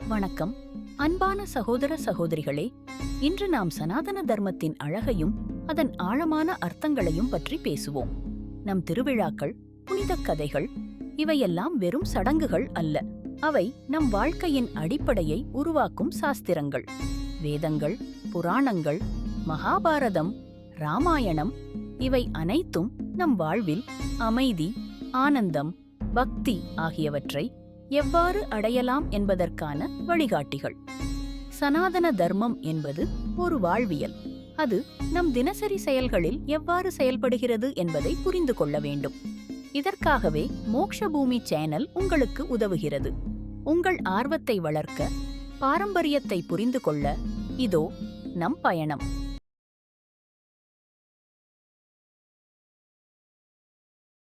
வணக்கம். அன்பான சகோதர சகோதரிகளே, இன்று நாம் சனாதன தர்மத்தின் அழகையும் அதன் ஆழமான அர்த்தங்களையும் பற்றி பேசுவோம். நம் திருவிழாக்கள், புனிதக் கதைகள் இவையெல்லாம் வெறும் சடங்குகள் அல்ல. அவை நம் வாழ்க்கையின் அடிப்படையை உருவாக்கும் சாஸ்திரங்கள். வேதங்கள், புராணங்கள், மகாபாரதம், ராமாயணம் இவை அனைத்தும் நம் வாழ்வில் அமைதி, ஆனந்தம், பக்தி ஆகியவற்றை எவ்வாறு அடையலாம் என்பதற்கான வழிகாட்டிகள். சனாதன தர்மம் என்பது ஒரு வாழ்வியல். அது நம் தினசரி செயல்களில் எவ்வாறு செயல்படுகிறது என்பதை புரிந்து கொள்ள வேண்டும். இதற்காகவே மோக்ஷபூமி சேனல் உங்களுக்கு உதவுகிறது. உங்கள் ஆர்வத்தை வளர்க்க, பாரம்பரியத்தை புரிந்து கொள்ள இதோ நம் பயணம்.